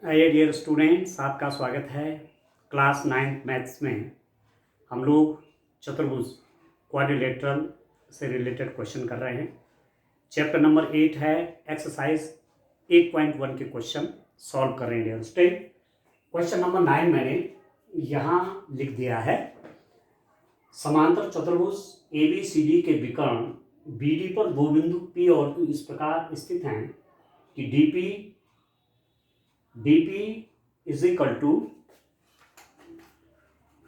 Dear students, आपका स्वागत है। क्लास 9 मैथ्स में हम लोग चतुर्भुज क्वाड्रिलेटरल से रिलेटेड क्वेश्चन कर रहे हैं। चैप्टर नंबर 8 है, एक्सरसाइज 8.1 के क्वेश्चन सॉल्व कर रहे हैं डियर स्टूडेंट। क्वेश्चन नंबर 9 मैंने यहाँ लिख दिया है। समांतर चतुर्भुज ABCD के विकर्ण BD पर दो बिंदु P और Q इस प्रकार स्थित हैं कि DP इज इक्वल टू,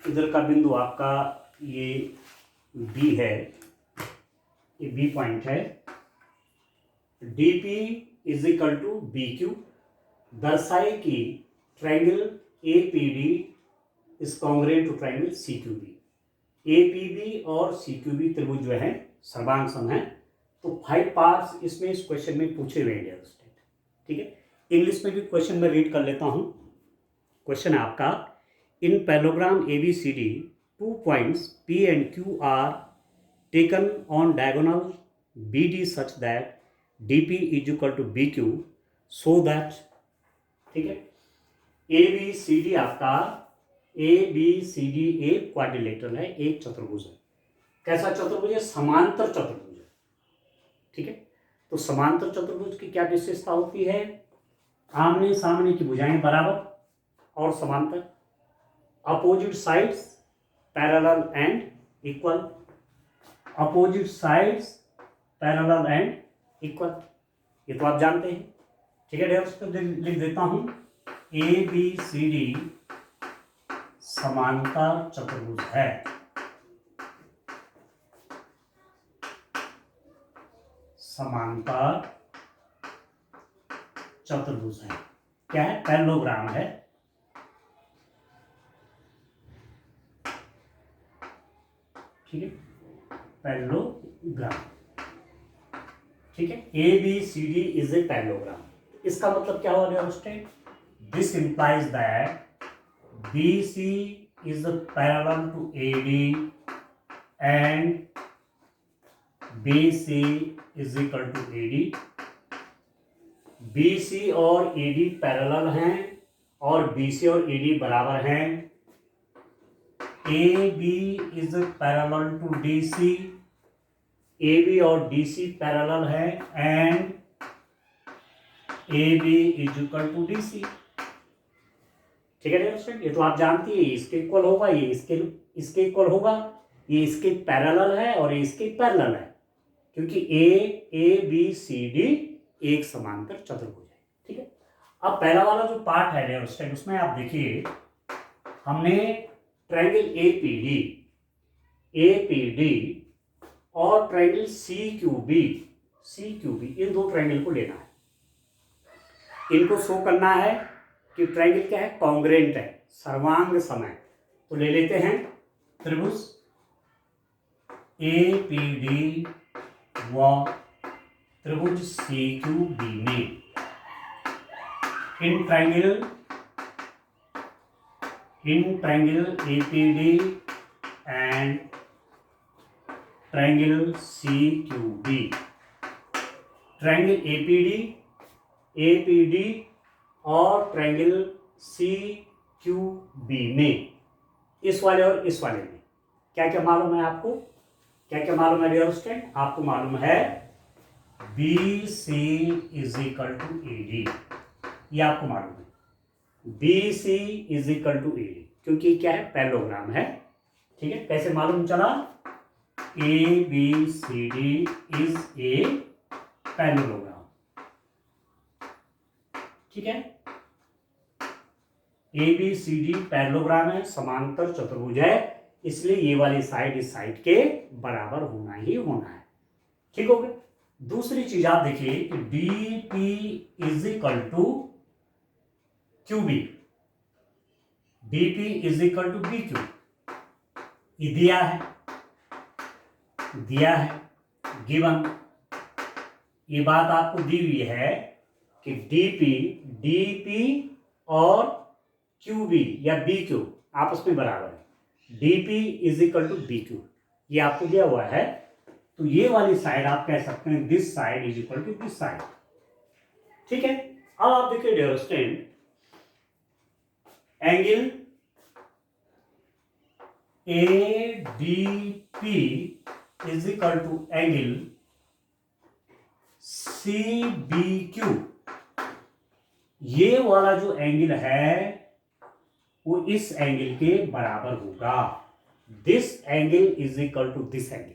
इधर का बिंदु आपका ये B है, ये B पॉइंट है। DP is equal to BQ दर्शाए कि triangle APD is congruent to triangle CQB। APB और CQB त्रिभुज जो है सर्वांग सम है। तो 5 पार्ट्स इसमें इस क्वेश्चन में पूछे हुए हैं। ठीक है, इंग्लिश में भी क्वेश्चन में रीड कर लेता हूं। क्वेश्चन है आपका, in parallelogram ABCD 2 points P and Q are taken on diagonal BD such that DP is equal to BQ so that, ठीक है, ABCD आपका ABCD एक क्वाड्रिलेटरल है, एक चतुर्भुज है। कैसा चतुर्भुज है? समांतर चतुर्भुज है। ठीक है, तो समांतर चतुर्भुज की क्या विशेषता होती है? आमने सामने की भुजाएं बराबर और समांतर, opposite sides parallel and equal, opposite sides parallel and equal, ये तो आप जानते हैं। ठीक है, ढेर लिख देता हूं, ABCD समांतर चतुर्भुज है। समांतर चतुर्भुज है। क्या है? पैरेललोग्राम है। ठीक है, पैरेललोग्राम। ठीक है, ABCD इज ए पैरेललोग्राम। इसका मतलब क्या हुआ dear? This implies that BC is parallel to AD and BC is equal to AD। BC और AD पैरेलल हैं और BC और AD बराबर हैं। AB is parallel to DC, AB और DC पैरेलल है and AB is equal to DC। ठीक है डियर, ये तो आप जानती है, इसके इक्वल होगा, ये इसके इक्वल होगा, ये इसके पैरेलल है और ये इसके पैरेलल है, क्योंकि ABCD एक समांतर चतुर्भुज है। ठीक है, अब पहला वाला जो पार्ट है डियर, उसमें आप देखिए, हमने ट्रायंगल APD और ट्रायंगल CQB इन दो ट्रायंगल को लेना है। इनको शो करना है कि ट्रायंगल क्या है? कॉन्ग्रुएंट है, सर्वांग सम है। तो ले लेते हैं त्रिभुज APD व त्रिभुज CQB में in triangle APD and triangle CQB। Triangle APD और ट्रायंगल CQB में, इस वाले और इस वाले में क्या क्या मालूम है आपको? क्या क्या मालूम है डियर स्टूडेंट? आपको मालूम है BC is equal to AD, ये आपको मालूम है। BC is equal to AD, क्योंकि क्या है? पैरेललोग्राम है। ठीक है, कैसे मालूम चला? ABCD is a parallelogram. ठीक है, ABCD पैरेललोग्राम है, समांतर चतुर्भुज है, इसलिए ये वाली साइड इस साइड के बराबर होना ही होना है। ठीक हो गया। दूसरी चीज आप देखिए कि DP is equal to QB, DP is equal to BQ, ये दिया है गिवन। ये बात आपको दी हुई है कि DP और QB या BQ आपस में बराबर है। DP is equal to BQ, ये आपको दिया हुआ है। तो ये वाली साइड आप कह सकते हैं this side is equal to this side. ठीक है, अब आप देखिए dear student, angle ADP is equal to angle CBQ। ये वाला जो एंगल है वो इस एंगल के बराबर होगा। This angle is equal to this angle.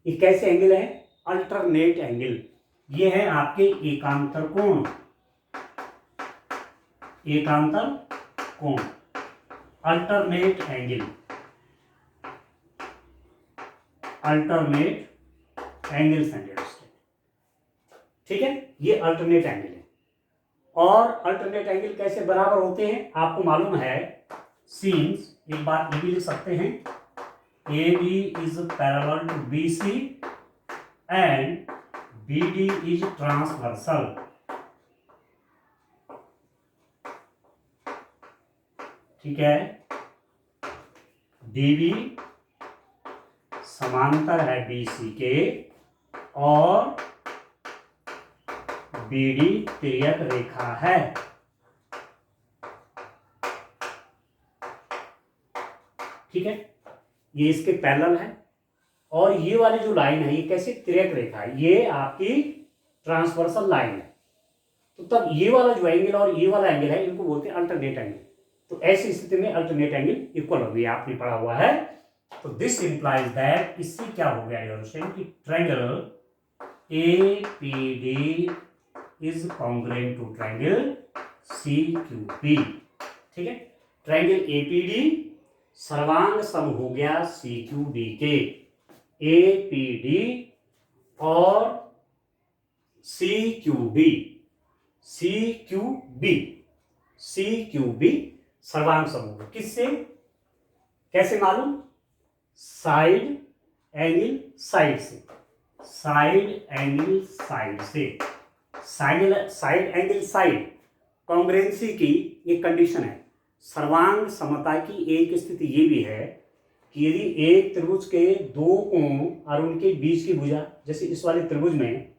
ये कैसे एंगल है? Alternate angle. ये है आपके एकांतर कोण, एकांतर कोण, alternate angle, alternate angle centre. ठीक है, ये अल्टरनेट एंगल है। और अल्टरनेट एंगल कैसे बराबर होते हैं आपको मालूम है। सीन्स, एक बात ये भी लिख सकते हैं, AB is parallel to BC and BD is transversal. ठीक है, DB समांतर है BC के और BD तिर्यक रेखा है। ठीक है, ये इसके पैरेलल है। और ये वाली जो लाइन है ये कैसे? तिर्यक रेखा है, ये आपकी ट्रांसवर्सल लाइन है। तो तब ये वाला जो एंगल और ये वाला एंगल है इनको बोलते हैं अल्टरनेट एंगल। तो ऐसी स्थिति में अल्टरनेट एंगल इक्वल हो गई, आपने पढ़ा हुआ है। तो दिस इंप्लाइज दैट, इससे क्या हो गया कि triangle APD is congruent to triangle CQB। ठीक है, ट्रायंगल APD सर्वांग सम हो गया CQB के। APD और CQB सर्वांग सम होगा। किससे? कैसे मालूम? साइड एंगल साइड से, साइड एंगल साइड से। साइड एंगल साइड कॉन्ग्रुएंसी की एक कंडीशन है। सर्वांग समता की एक स्थिति ये भी है कि यदि एक त्रिभुज के दो कोण और उनके बीच की भुजा, जैसे इस वाले त्रिभुज में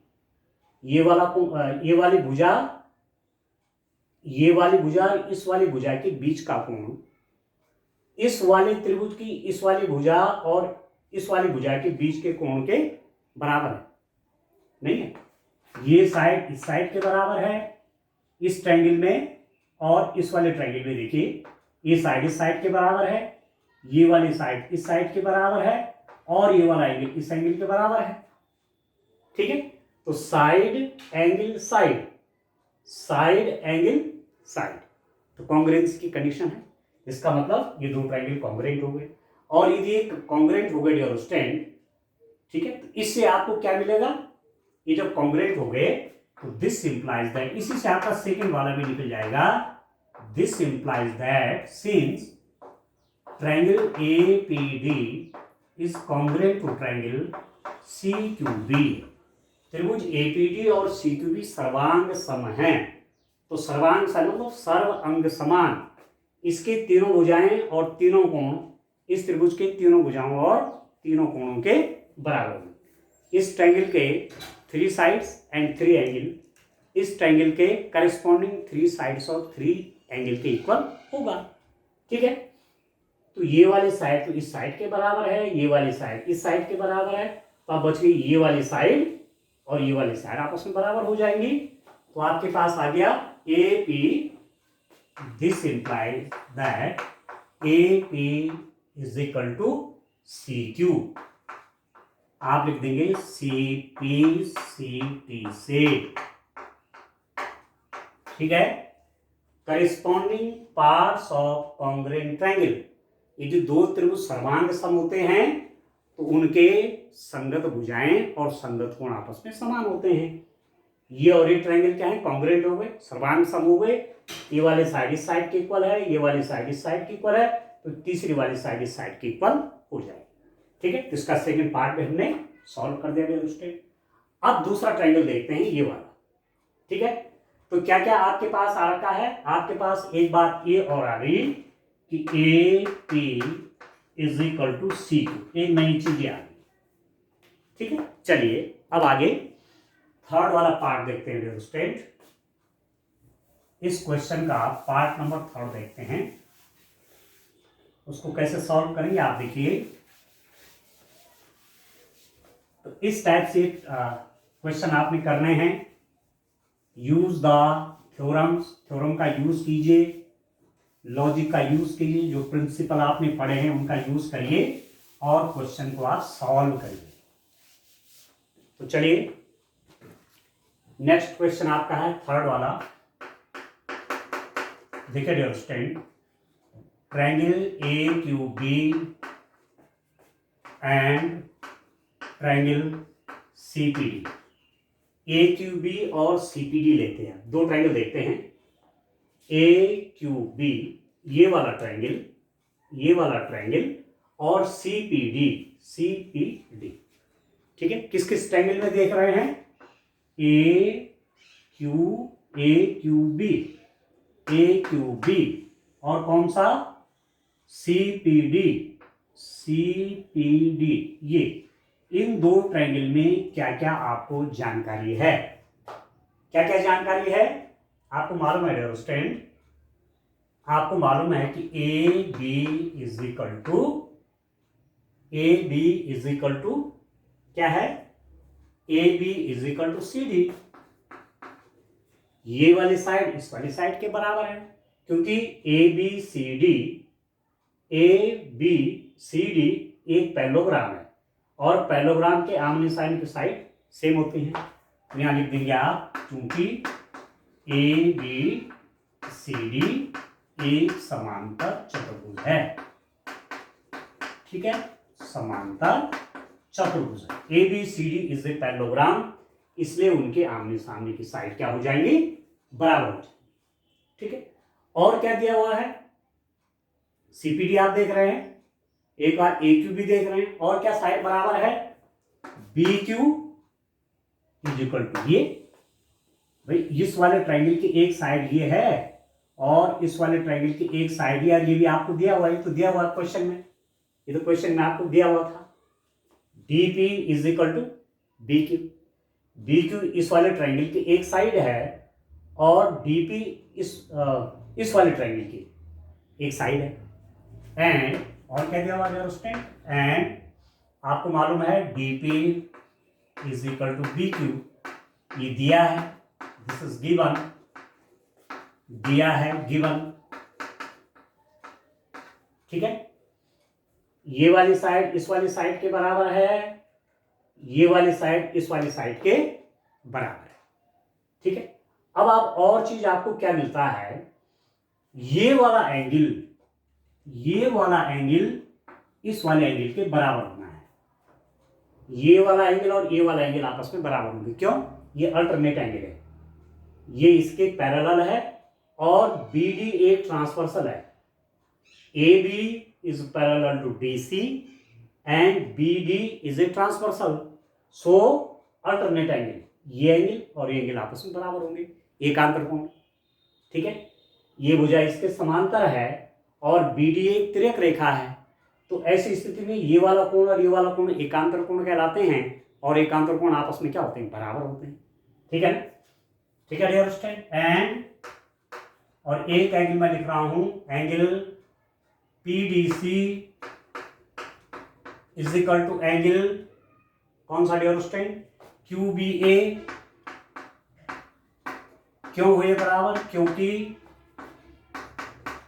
ये वाली भुजा, ये वाली भुजा और इस वाली भुजा के बीच का कोण इस वाले त्रिभुज की इस वाली भुजा और इस वाली भुजा के बीच के कोण के बराबर है, नहीं है? ये साइड इस साइड के बराबर है इस ट्रायंगल में, और इस वाले ट्रायंगल में देखिए ये साइड इस साइड के बराबर है, ये वाली साइड इस साइड के बराबर है, और ये वाला एंगल इस एंगल के बराबर है। ठीक है, तो side angle side, side angle side, तो कॉन्ग्रुएंसी की कंडीशन है। इसका मतलब ये दो ट्रायंगल कॉन्ग्रुएंट हो गए। और यदि एक कॉन्ग्रुएंट हो गए डियर स्टूडेंट, ठीक है, तो इससे आपको क्या मिलेगा? ये जब कॉन्ग्रुएंट हो गए तो दिस इंप्लाइज दैट, इसी से आपका सेकंड वाला भी निकल जाएगा। This implies that since triangle APD is congruent to triangle CQB, त्रिभुज APD और CQB सर्वांग सम हैं। तो सर्वांग सम मतलब सर्व अंग समान, इसके तीनों भुजाएं और तीनों कोण इस त्रिभुज के तीनों भुजाओं और तीनों कोणों के बराबर हैं। इस ट्रायंगल के 3 साइड्स एंड 3 एंगल इस ट्रायंगल के करेस्पॉन्डिंग 3 साइड्स और 3 एंगल के इक्वल होगा। ठीक है, तो ये वाली साइड तो इस साइड के बराबर है, ये वाली साइड इस साइड के बराबर है, तो अब बच गई ये वाली साइड और ये वाली साइड आपस में बराबर हो जाएंगी। तो आपके पास आ गया AP। This implies that AP is equal to CQ। आप लिख देंगे CP/CT से। ठीक है, corresponding parts of congruent triangle, ये जो दो त्रिभुज सर्वांग सम होते हैं तो उनके संगत भुजाएं और संगत कोण आपस में समान होते हैं। ये और ये ट्रायंगल क्या है? कॉन्ग्रुएंट हो गए, सर्वांग सम हो गए। ये वाले साइड इस साइड के इक्वल है, ये वाली साइड इस साइड के इक्वल है, तो तीसरी वाली साइड इस साइड के इक्वल हो जाएगी। ठीक है, तो इसका सेकंड पार्ट भी हमने सॉल्व कर दिया दोस्तों। अब दूसरा ट्रायंगल देखते हैं, ये वाला। ठीक है, तो क्या क्या आपके पास आ रखा है? आपके पास एक बात ये और आ गई कि AP is equal to CQ, एक नई चीज आ गई। ठीक है, चलिए अब आगे थर्ड वाला पार्ट देखते हैं स्टूडेंट। इस क्वेश्चन का पार्ट नंबर 3 देखते हैं। उसको कैसे सॉल्व करेंगे आप देखिए। तो इस टाइप से क्वेश्चन आपने करने हैं। यूज द थ्योरम्स, थ्योरम का यूज कीजिए, लॉजिक का यूज कीजिए, जो प्रिंसिपल आपने पढ़े हैं उनका यूज करिए और क्वेश्चन को आप सॉल्व करिए। तो चलिए नेक्स्ट क्वेश्चन आपका है थर्ड वाला। देखिए dear student, triangle A Q B and triangle CPD. A Q B और सीपीडी लेते हैं, दो ट्रायंगल देखते हैं। ए क्यू बी ये वाला ट्रायंगल, ये वाला ट्रायंगल और सीपीडी, सीपीडी। ठीक है, किस किस ट्रायंगल में देख रहे हैं? ए क्यू बी और कौन सा? CPD, CPD. ये इन दो ट्रायंगल में क्या क्या आपको जानकारी है? क्या क्या जानकारी है आपको मालूम है डियर स्टूडेंट? आपको मालूम है कि A B is equal to क्या है? A B is equal to C D. ये वाली साइड इस वाली साइड के बराबर है, क्योंकि ए बी सी डी एक पैरेललोग्राम है और पैरेललोग्राम के आमने सामने की साइड सेम होती है। तो यहां लिख देंगे आप, क्योंकि ए बी सी डी एक समांतर चतुर्भुज है। ठीक है, समांतर चतुर्भुज है। A B C D is a parallelogram, इसलिए उनके आमने सामने की साइड क्या हो जाएंगी? बराबर हो जाएंगी। ठीक है, और क्या दिया हुआ है? सीपीडी आप देख रहे हैं, एक बार ए क्यू भी देख रहे हैं, और क्या साइड बराबर है? B Q is equal to ये। भाई इस वाले ट्रायंगल की एक साइड ये है और इस वाले ट्रायंगल की एक साइड यार ये भी आपको दिया हुआ है, तो दिया हुआ क्वेश्चन में, ये तो क्वेश्चन में आपको दिया हुआ था। DP is equal to B Q. B Q इस वाले ट्रायंगल की एक साइड है और डीपी इस वाले ट्रायंगल की एक साइड है। एंड और क्या दिया हुआ है उसमें? एंड आपको मालूम है DP is equal to B Q, ये दिया है, दिस इज गिवन, दिया है गिवन। ठीक है, ये वाली साइड इस वाली साइड के बराबर है, ये वाली साइड इस वाली साइड के बराबर है। ठीक है, अब आप और चीज आपको क्या मिलता है? ये वाला एंगल इस वाले एंगल के बराबर होना है। ये वाला एंगल और ये वाला एंगल आपस में बराबर होंगे। क्यों? ये अल्टरनेट एंगल है, ये इसके पैरेलल है और BD एक ट्रांसवर्सल है। AB is parallel to DC and BD is a transversal, so alternate angle, ये एंगल और ये एंगल आपस में बराबर होंगे, एकांतर कोण। ठीक है, ये भुजा इसके समांतर है और BD एक तिर्यक रेखा है, तो ऐसी स्थिति में ये वाला कोण और ये वाला कोण एकांतर कोण कहलाते हैं और एकांतर कोण आपस में क्या होते हैं? बराबर होते हैं। ठीक है ना? ठीक है डियर स्टूडेंट, एंड और एक एंगल मैं लिख रहा हूं, angle PDC is equal to angle कौन सा डियर स्टूडेंट? QBA। क्यों हुए बराबर? क्योंकि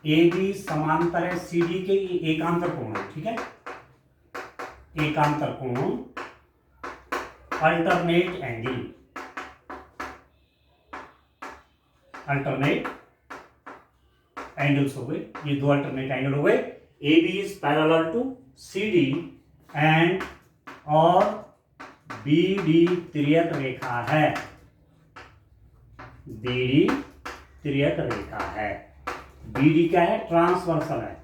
AB समांतर है CD के, ये एकांतर कोण है। ठीक है, एकांतर कोण, अल्टरनेट एंगल, अल्टरनेट एंगल्स हो गए, ये दो अल्टरनेट एंगल हो गए। AB is parallel to CD and और BD तिर्यक रेखा है, BD तिर्यक रेखा है। BD क्या है? ट्रांसवर्सल है।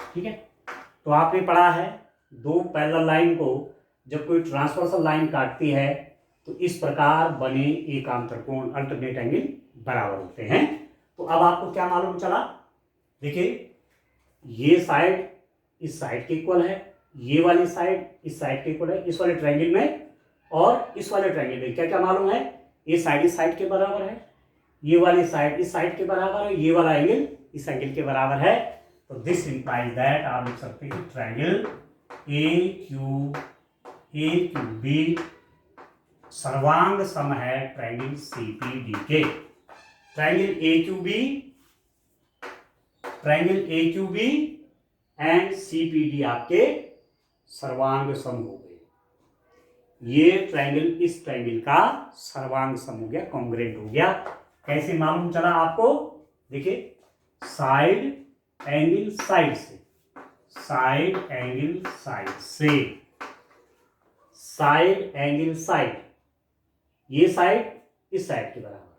ठीक है, तो आपने पढ़ा है दो पैरेलल लाइन को जब कोई ट्रांसवर्सल लाइन काटती है तो इस प्रकार बने एकांतर कोण अल्टरनेट एंगल बराबर होते हैं। तो अब आपको क्या मालूम चला? देखिए, ये साइड इस साइड के इक्वल है, ये वाली साइड इस साइड के इक्वल है, इस वाले ट्रायंगल में और इस वाले ट्रायंगल में क्या क्या मालूम है? ये साइड इस साइड के बराबर है, ये वाली साइड इस साइड के बराबर है, ये वाला एंगल इस एंगल के बराबर है। तो दिस इंप्लाइज दैट, आप लिख सकते हैं कि ट्रायंगल ए क्यू बी सर्वांग सम है ट्रायंगल सीपीडी के। Triangle A Q B and CPD आपके सर्वांग सम हो गए। ये ट्रायंगल इस ट्रायंगल का सर्वांग सम हो गया, कॉन्ग्रुएंट हो गया। कैसे मालूम चला आपको? देखिए, साइड एंगल साइड से, साइड एंगल साइड से, साइड एंगल साइड, ये साइड इस साइड के बराबर,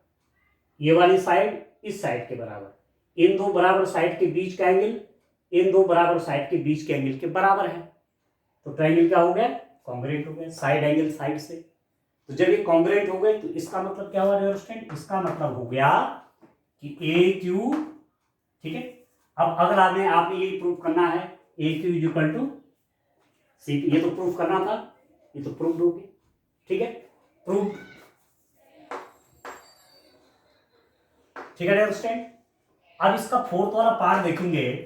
ये वाली साइड इस साइड के बराबर, इन दो बराबर साइड के बीच का एंगल इन दो बराबर साइड के बीच के एंगल के बराबर है। तो ट्रायंगल क्या हो गया? कॉन्ग्रुएंट हो गया, साइड एंगल साइड से। तो जब ये कॉन्ग्रुएंट हो गए तो इसका मतलब क्या हुआ डियर स्टूडेंट? इसका मतलब हो गया कि ए क्यू, ठीक है। अब अगर आपने ये प्रूव करना है A Q is equal to सी, ये तो प्रूव करना था, ये तो प्रूव हो गया, ठीक है, प्रूव, ठीक है डियर स्टूडेंट। अब इसका फोर्थ वाला पार्ट देखेंगे।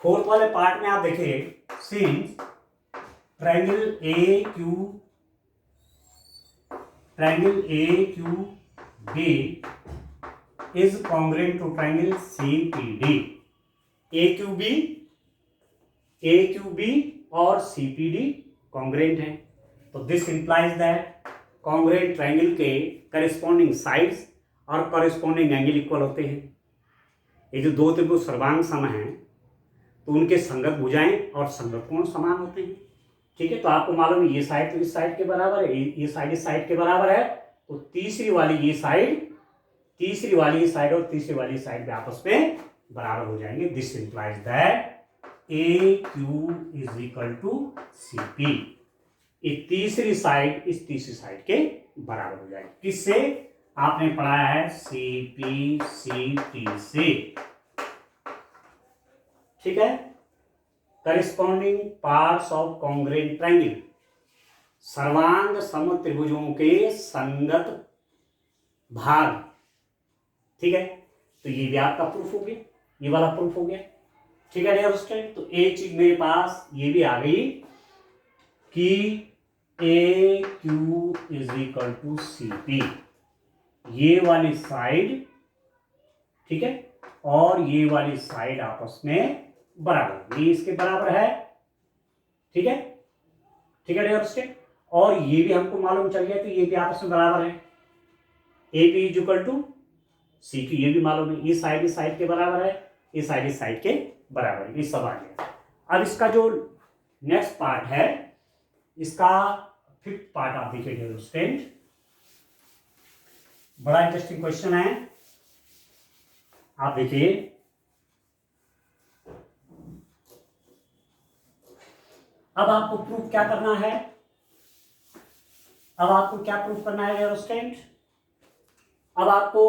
फोर्थ वाले पार्ट में आप देखिए, since triangle A Q B is congruent to triangle CPD. A Q B और सीपीडी कॉन्ग्रुएंट हैं। तो this implies that congruent triangle के करेस्पॉन्डिंग साइड्स और करेस्पॉन्डिंग एंगल इक्वल होते हैं। ये जो दो त्रिभुज सर्वांग सम हैं तो उनके संगत भुजाएं और संगत कोण समान होते हैं, ठीक है। तो आपको मालूम है ये साइड तो इस साइड के बराबर है, ये साइड इस साइड के बराबर है। तो तीसरी वाली ये साइड और तीसरी वाली साइड भी आपस में बराबर हो जाएंगे। This implies that A Q is equal to C P. ये तीसरी साइड इस तीसरी साइड के बराबर हो जाएगी। किससे? आपने पढ़ाया है सी पी सी टी से, ठीक है। Corresponding parts of congruent triangle, सर्वांग सम त्रिभुजों के संगत भाग, ठीक है। तो ये भी आपका प्रूफ हो गया, ये वाला प्रूफ हो गया, ठीक है डियर स्टूडेंट। तो एक चीज मेरे पास ये भी आ गई कि A Q is equal to C P, ये वाली साइड, ठीक है, और ये वाली साइड आपस में बराबर, ये इसके बराबर है, ठीक है, ठीक है डियर स्टूडेंट। और ये भी हमको मालूम चल गया कि ये भी आपस में बराबर है, A P is equal to C Q, ये भी मालूम है। ये साइड इस साइड के बराबर है, ये साइड इस साइड के बराबर है, ये सब आ गया। अब इसका जो नेक्स्ट पार्ट है, इसका फिफ्थ पार्ट आप देखिए डियर स्टूडेंट, बड़ा इंटरेस्टिंग क्वेश्चन है, आप देखिए। अब आपको प्रूफ क्या करना है? अब आपको क्या प्रूफ करना है डियर स्टूडेंट? अब आपको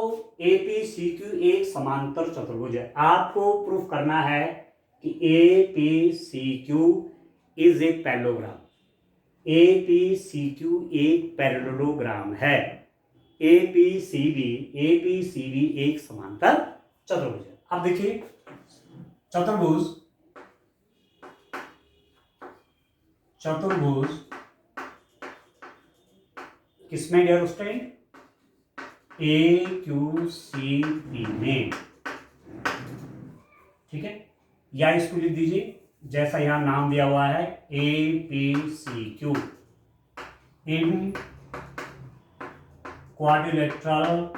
APCQ एक समांतर चतुर्भुज है। आपको प्रूफ करना है कि APCQ is a parallelogram. APCQ एक पैरेललोग्राम है। APCB एक समांतर चतुर्भुज है। अब देखिए, चतुर्भुज किसमें डियर स्टूडेंट? AQCP में, ठीक है। या इसको लिख दीजिए जैसा यहां नाम दिया हुआ है, APCQ इन क्वाड्रिलेटरल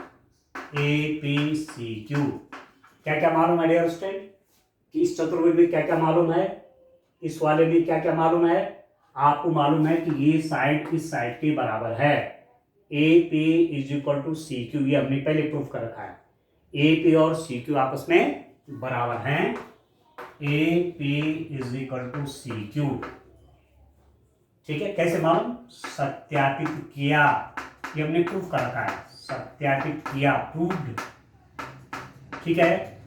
APCQ। क्या क्या मालूम है डियर स्टूडेंट कि इस चतुर्भुज में क्या क्या मालूम है, इस वाले में क्या क्या मालूम है? आपको मालूम है कि ये साइड इस साइड के बराबर है, AP is equal to C Q, ये हमने पहले प्रूफ कर रखा है। AP और CQ आपस में बराबर हैं, AP is equal to CQ, ठीक है। कैसे मालूम? सत्यापित किया, ये हमने प्रूफ कर रखा है, सत्यापित किया, प्रूव्ड, ठीक है,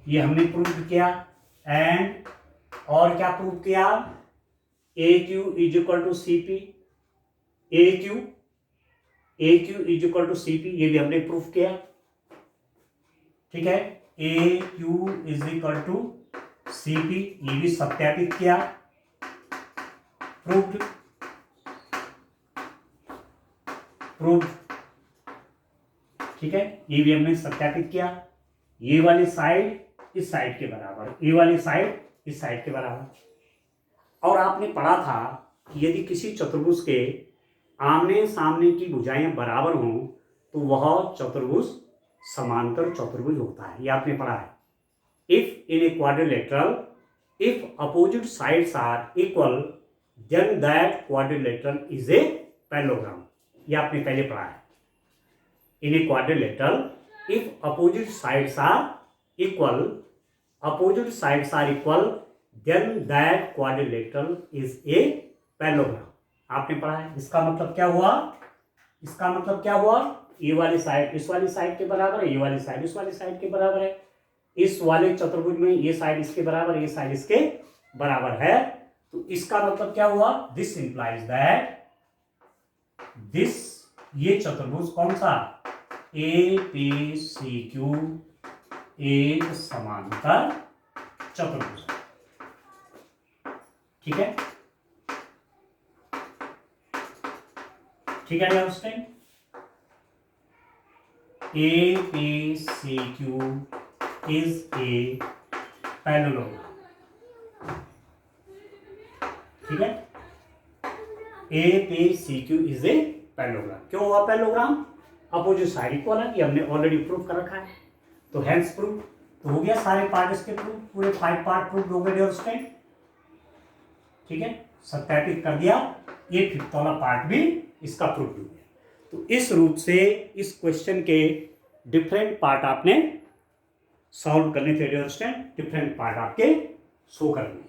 ये हमने प्रूव किया। एंड और क्या प्रूव किया? AQ is equal to CP। AQ A Q is equal to C P, ये भी हमने प्रूफ किया, ठीक है। A Q is equal to C P, ये भी सत्यापित किया, प्रूव्ड, ठीक है, ये भी हमने सत्यापित किया। ये वाली साइड इस साइड के बराबर, ये वाली साइड इस साइड के बराबर। और आपने पढ़ा था कि यदि किसी चतुर्भुज के आमने सामने की भुजाएं बराबर हों तो वह चतुर्भुज समांतर चतुर्भुज होता है, ये आपने पढ़ा है। If in a quadrilateral, if opposite sides are equal, then that quadrilateral is a parallelogram, ये आपने पहले पढ़ा है। In a quadrilateral, if opposite sides are equal, opposite sides are equal, then that quadrilateral is a parallelogram, आपने पढ़ा है। इसका मतलब क्या हुआ, इसका मतलब क्या हुआ, ये वाली साइड इस वाली साइड के बराबर है, ये वाली साइड इस वाली साइड के बराबर है। इस वाले चतुर्भुज में ये साइड इसके बराबर, ये साइड इसके बराबर है, तो इसका मतलब क्या हुआ, दिस इंप्लाइज दैट दिस, ये चतुर्भुज कौन सा, ए पी सी क्यू एक समांतर चतुर्भुज, ठीक है, ठीक है उस time. A P C Q is a parallelogram, ठीक है, A P C Q is a parallelogram. क्यों हुआ पैरेललोग्राम, अपोजिट साइड इक्वल है, ये हमने ऑलरेडी प्रूव कर रखा है, तो हेंस प्रूव, तो हो गया सारे पार्ट इसके प्रूव, पूरे 5 पार्ट प्रूव हो गए डियर स्टूडेंट, ठीक है, सत्यापित कर दिया। ये 5th वाला पार्ट भी इसका प्रूफ हो गया। तो इस रूप से इस क्वेश्चन के डिफरेंट पार्ट आपने सॉल्व करने थे डियर स्टूडेंट, डिफरेंट पार्ट आपके शो करने,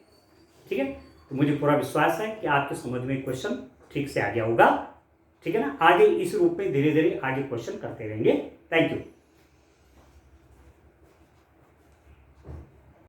ठीक है। तो मुझे पूरा विश्वास है कि आपके समझ में क्वेश्चन ठीक से आ गया होगा, ठीक है ना। आगे इस रूप में धीरे धीरे आगे क्वेश्चन करते रहेंगे। Thank you.